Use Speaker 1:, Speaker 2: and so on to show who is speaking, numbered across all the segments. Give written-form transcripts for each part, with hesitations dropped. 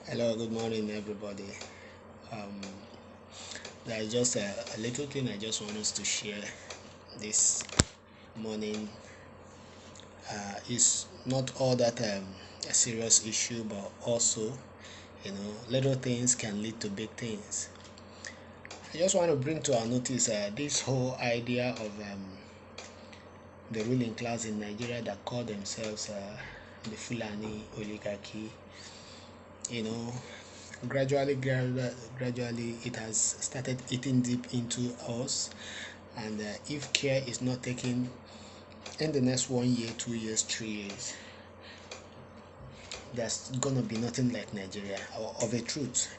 Speaker 1: Hello, good morning, everybody. Um, there's just a little thing I just want us to share this morning. It's not all that a serious issue, but also, little things can lead to big things. I just want to bring to our notice this whole idea of the ruling class in Nigeria that call themselves the Fulani oligarchy. You know, gradually it has started eating deep into us, and if care is not taken in the next 1 year, 2 years, 3 years, there's gonna be nothing like Nigeria, or of a truth.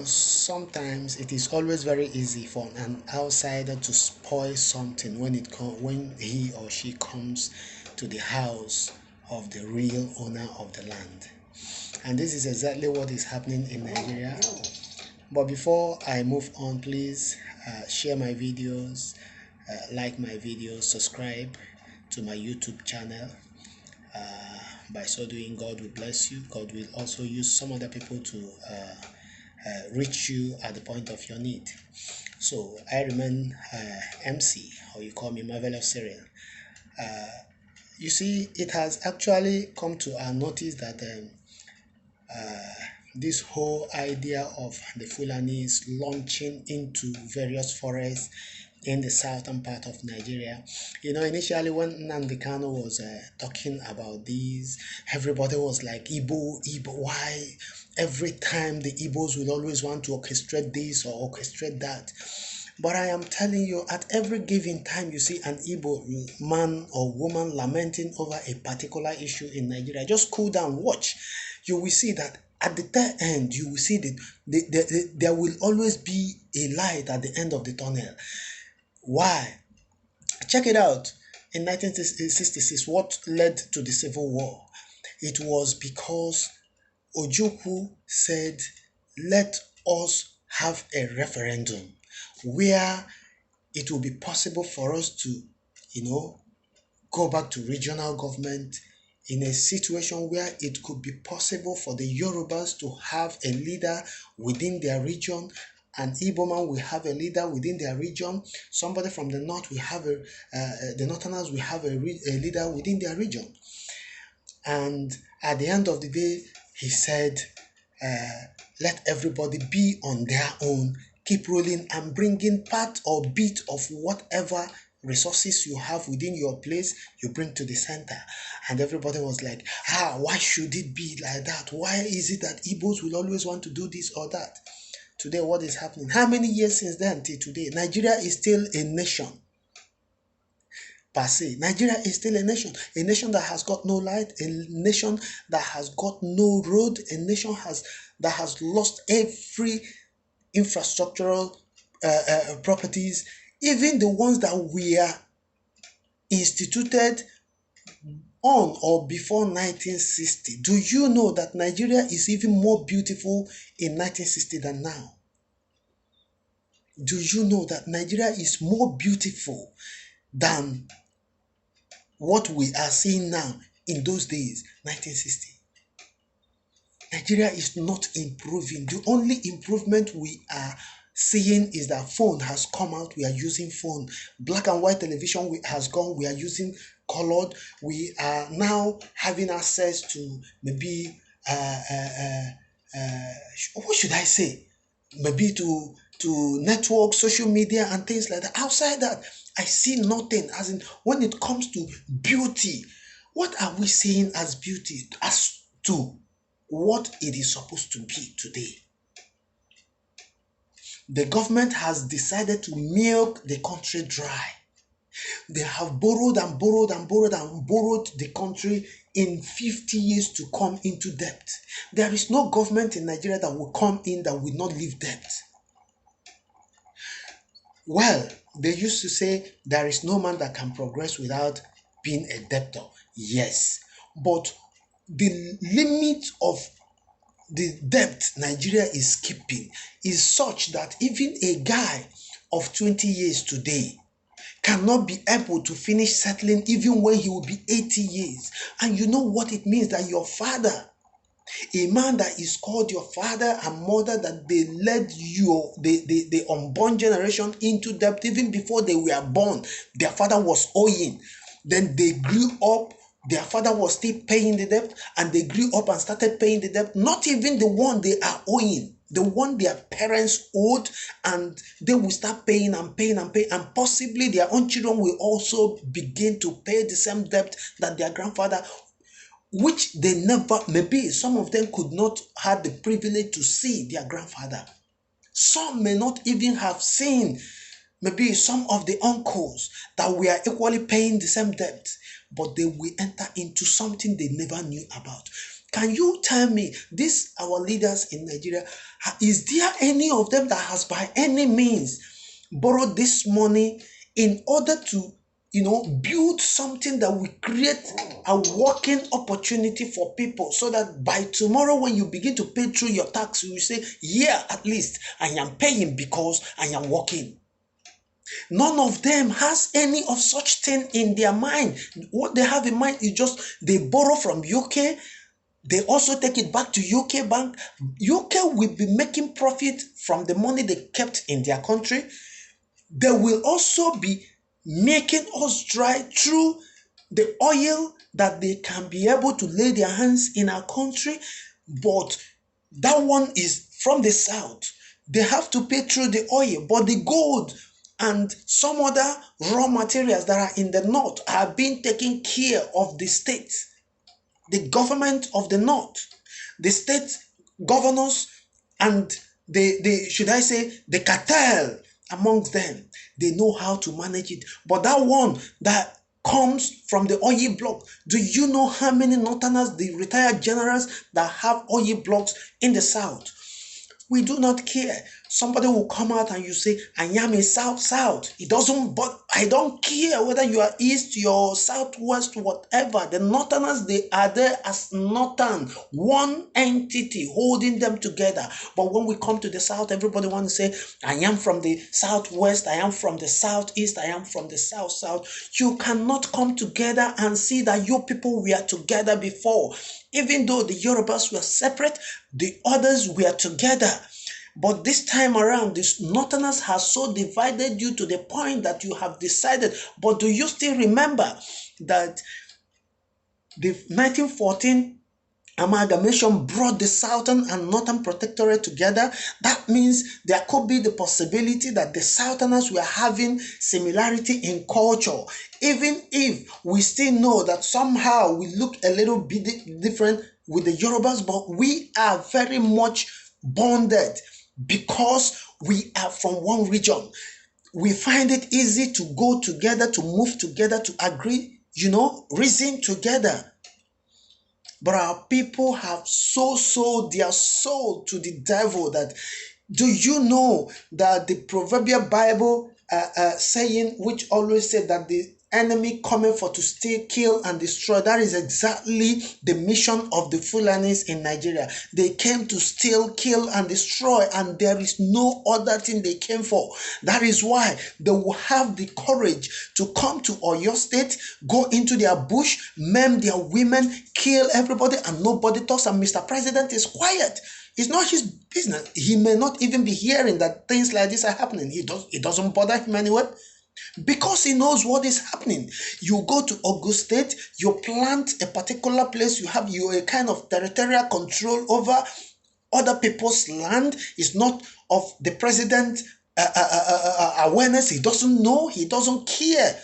Speaker 1: Sometimes it is always very easy for an outsider to spoil something when he or she comes to the house of the real owner of the land. And this is exactly what is happening in Nigeria. But before I move on, please share my videos, like my videos, subscribe to my YouTube channel. By so doing, God will bless you. God will also use some other people to reach you at the point of your need. So I remain MC, or you call me Marvelous Cyril. You see, it has actually come to our notice that this whole idea of the Fulanis launching into various forests in the southern part of Nigeria. Initially when Nnamdi Kanu was talking about these, everybody was like, Igbo, why? Every time the Igbos will always want to orchestrate this or orchestrate that. But I am telling you, at every given time you see an Igbo man or woman lamenting over a particular issue in Nigeria, just cool down, watch. You will see that at the tail end, you will see that there will always be a light at the end of the tunnel. Why? Check it out. In 1966, what led to the Civil War? It was because Ojukwu said, let us have a referendum where it will be possible for us to, go back to regional government in a situation where it could be possible for the Yorubas to have a leader within their region, an Igbo man will have a leader within their region, somebody from the north will have the northerners will have a leader within their region. And at the end of the day, he said, let everybody be on their own, keep rolling and bringing part or bit of whatever resources you have within your place, you bring to the center. And everybody was like, why should it be like that? Why is it that Igbos will always want to do this or that? Today, what is happening? How many years since then till today? Nigeria is still a nation. Per se, Nigeria is still a nation that has got no light, a nation that has got no road, a nation that has lost every infrastructural properties, even the ones that were instituted on or before 1960. Do you know that Nigeria is even more beautiful in 1960 than now? Do you know that Nigeria is more beautiful than what we are seeing now in those days, 1960? Nigeria is not improving. The only improvement we are seeing is that phone has come out. We are using phone. Black and white television has gone. We are using colored. We are now having access to maybe what should I say? Maybe to network, social media, and things like that. Outside that, I see nothing. As in, when it comes to beauty, what are we seeing as beauty as to what it is supposed to be today? The government has decided to milk the country dry. They have borrowed and borrowed and borrowed and borrowed the country in 50 years to come into debt. There is no government in Nigeria that will come in that will not leave debt. Well, they used to say there is no man that can progress without being a debtor. Yes, but the limit of the debt Nigeria is keeping is such that even a guy of 20 years today cannot be able to finish settling even when he will be 80 years. And you know what it means? That your father A man that is called your father and mother, that they led the unborn generation into debt even before they were born. Their father was owing. Then they grew up. Their father was still paying the debt, and they grew up and started paying the debt. Not even the one they are owing, the one their parents owed, and they will start paying and paying and paying, and possibly their own children will also begin to pay the same debt that their grandfather, which they never, maybe some of them could not have the privilege to see their grandfather. Some may not even have seen maybe some of the uncles that were equally paying the same debt, but they will enter into something they never knew about. Can you tell me, these our leaders in Nigeria, is there any of them that has by any means borrowed this money in order to build something that will create a working opportunity for people, so that by tomorrow when you begin to pay through your tax, you will say, yeah, at least I am paying because I am working. None of them has any of such thing in their mind. What they have in mind is just they borrow from UK. They also take it back to UK bank. UK will be making profit from the money they kept in their country. They will also be making us dry through the oil that they can be able to lay their hands in our country. But that one is from the south. They have to pay through the oil. But the gold and some other raw materials that are in the north are being taken care of the state, the government of the north, the state governors, and should I say, the cartel amongst them. They know how to manage it. But that one that comes from the oil block, do you know how many northerners, the retired generals that have oil blocks in the south? We do not care. Somebody will come out and you say, I am a south. It doesn't, but I don't care whether you are east, you're southwest, whatever. The northerners, they are there as northern, one entity holding them together. But when we come to the south, everybody wants to say, I am from the southwest, I am from the southeast, I am from the south. You cannot come together and see that you people were together before. Even though the Yorubas were separate, the others were together. But this time around, this northerners has so divided you to the point that you have decided. But do you still remember that the 1914 amalgamation brought the southern and northern protectorate together? That means there could be the possibility that the southerners were having similarity in culture, even if we still know that somehow we look a little bit different with the Yorubas, but we are very much bonded because we are from one region. We find it easy to go together, to move together, to agree, reason together. But our people have so sold their soul to the devil that, do you know that the proverbial Bible saying, which always said that the enemy coming for to steal, kill, and destroy, that is exactly the mission of the Fulanis in Nigeria. They came to steal, kill, and destroy, and there is no other thing they came for. That is why they will have the courage to come to Oyo State, go into their bush, maim their women, kill everybody, and nobody talks, and Mr. President is quiet. It's not his business. He may not even be hearing that things like this are happening. It doesn't bother him anyway, because he knows what is happening. You go to Ogun State, you plant a particular place, you have a kind of territorial control over other people's land. It's not of the president awareness. He doesn't know, he doesn't care.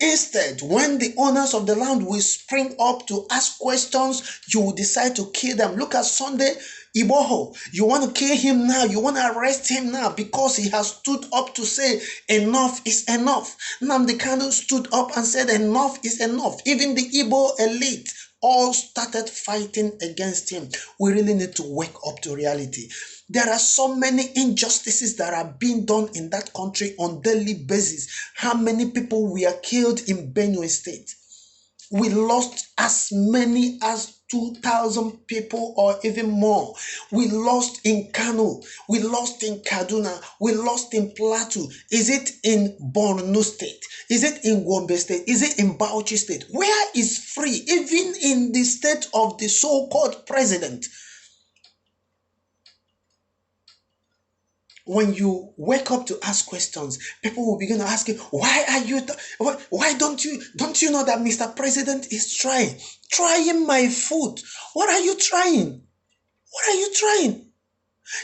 Speaker 1: Instead, when the owners of the land will spring up to ask questions, you will decide to kill them. Look at Sunday Igboho. You want to kill him now. You want to arrest him now because he has stood up to say enough is enough. Nnamdi Kanu stood up and said enough is enough. Even the Igbo elite all started fighting against him. We really need to wake up to reality. There are so many injustices that are being done in that country on daily basis. How many people were killed in Benue State? We lost as many as 2,000 people or even more. We lost in Kano. We lost in Kaduna. We lost in Plateau. Is it in Borno State? Is it in Gombe State? Is it in Bauchi State? Where is free? Even in the state of the so-called president. When you wake up to ask questions, people will begin to ask you, why are you, why don't you know that Mr. President is trying my food? What are you trying? What are you trying?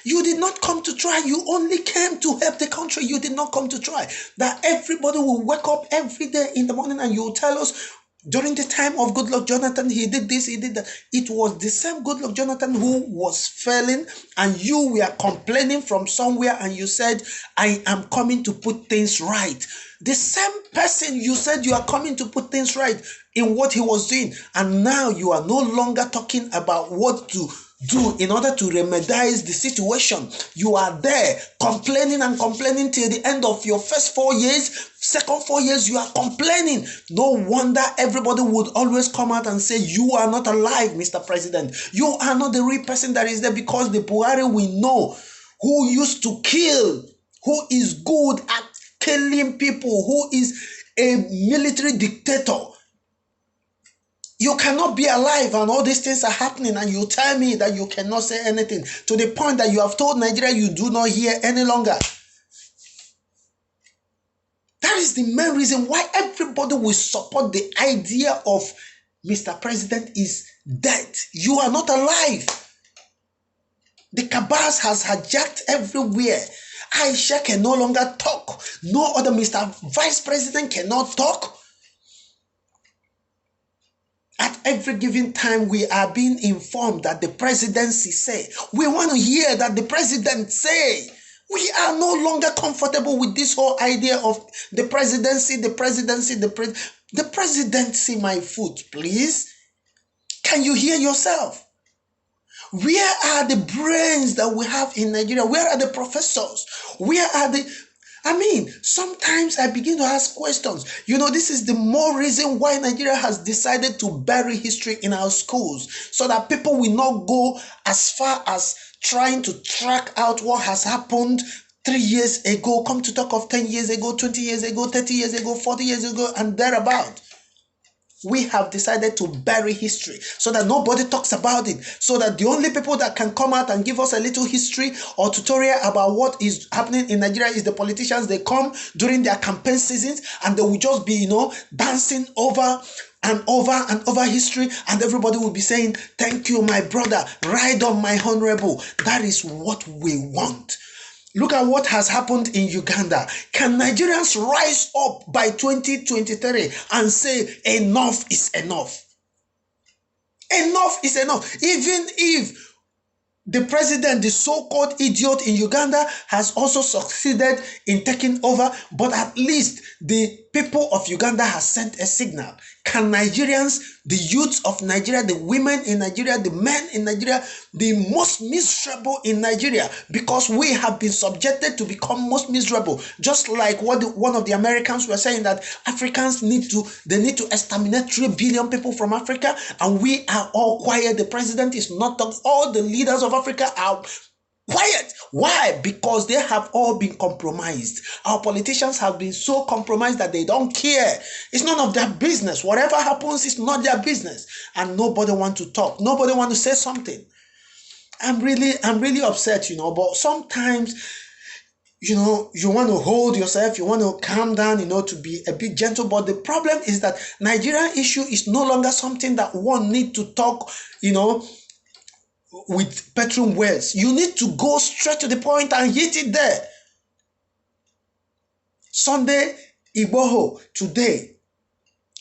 Speaker 1: You did not come to try. You only came to help the country. You did not come to try. That everybody will wake up every day in the morning and you will tell us, during the time of Goodluck Jonathan, he did this, he did that. It was the same Goodluck Jonathan who was failing, and you were complaining from somewhere, and you said, I am coming to put things right. The same person you said you are coming to put things right in what he was doing, and now you are no longer talking about what to do in order to remedize the situation. You are there complaining and complaining till the end of your first 4 years. Second 4 years, you are complaining. No wonder everybody would always come out and say, you are not alive, Mr. President. You are not the real person that is there, because the Buhari we know, who used to kill, who is good at killing people, who is a military dictator. You cannot be alive and all these things are happening, and you tell me that you cannot say anything, to the point that you have told Nigeria you do not hear any longer. That is the main reason why everybody will support the idea of Mr. President is dead. You are not alive. The cabals has hijacked everywhere. Aisha can no longer talk. No other Mr. Vice President cannot talk. At every given time, we are being informed that the presidency say. We want to hear that the president say. We are no longer comfortable with this whole idea of the presidency, the presidency, my foot, please. Can you hear yourself? Where are the brains that we have in Nigeria? Where are the professors? Where are the... sometimes I begin to ask questions. This is the more reason why Nigeria has decided to bury history in our schools, so that people will not go as far as trying to track out what has happened 3 years ago, come to talk of 10 years ago, 20 years ago, 30 years ago, 40 years ago, and thereabout. We have decided to bury history so that nobody talks about it, so that the only people that can come out and give us a little history or tutorial about what is happening in Nigeria is the politicians. They come during their campaign seasons and they will just be, dancing over and over and over history, and everybody will be saying, thank you, my brother, ride on, my honorable. That is what we want. Look at what has happened in Uganda. Can Nigerians rise up by 2023 and say enough is enough? Enough is enough. Even if the president, the so-called idiot in Uganda, has also succeeded in taking over, but at least the people of Uganda has sent a signal. Can Nigerians, the youths of Nigeria, the women in Nigeria, the men in Nigeria, the most miserable in Nigeria, because we have been subjected to become most miserable, just like what one of the Americans were saying, that Africans need to exterminate 3 billion people from Africa, and we are all quiet. The president is not talking. All the leaders of Africa are quiet. Why? Because they have all been compromised. Our politicians have been so compromised that they don't care. It's none of their business. Whatever happens is not their business. And nobody wants to talk. Nobody wants to say something. I'm really upset, but sometimes, you want to hold yourself, you want to calm down, to be a bit gentle. But the problem is that Nigerian issue is no longer something that one need to talk, with petrol wells. You need to go straight to the point and hit it there. Sunday Igboho, today,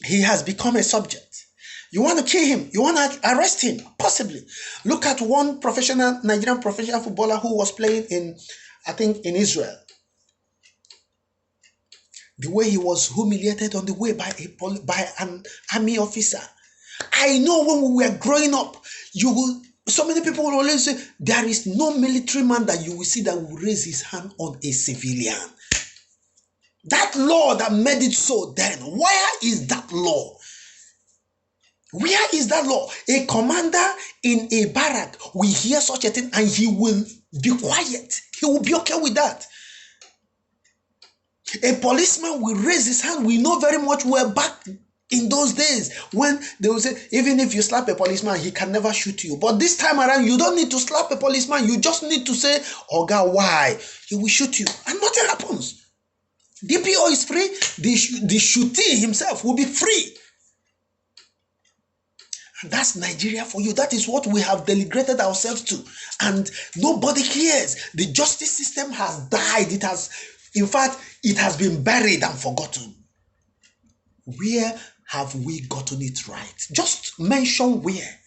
Speaker 1: he has become a subject. You want to kill him. You want to arrest him. Possibly. Look at one Nigerian professional footballer who was playing in Israel. The way he was humiliated on the way by an army officer. I know when we were growing up, so many people will always say, there is no military man that you will see that will raise his hand on a civilian. That law that made it so then, where is that law? Where is that law? A commander in a barrack will hear such a thing and he will be quiet. He will be okay with that. A policeman will raise his hand. We know very much we're back in those days when they will say, even if you slap a policeman, he can never shoot you. But this time around, you don't need to slap a policeman. You just need to say, Oga, why? He will shoot you. And nothing happens. DPO is free. The shootee himself will be free. And that's Nigeria for you. That is what we have delegated ourselves to. And nobody cares. The justice system has died. In fact, it has been buried and forgotten. Where have we gotten it right? Just mention where.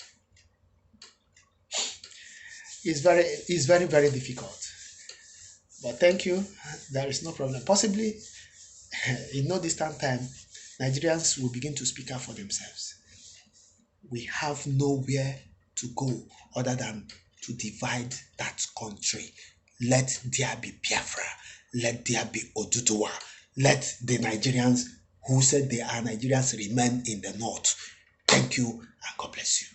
Speaker 1: It's very, very difficult. But thank you. There is no problem. Possibly, in no distant time, Nigerians will begin to speak out for themselves. We have nowhere to go other than to divide that country. Let there be Biafra. Let there be Oduduwa. Let the Nigerians who said they are Nigerians remain in the north. Thank you and God bless you.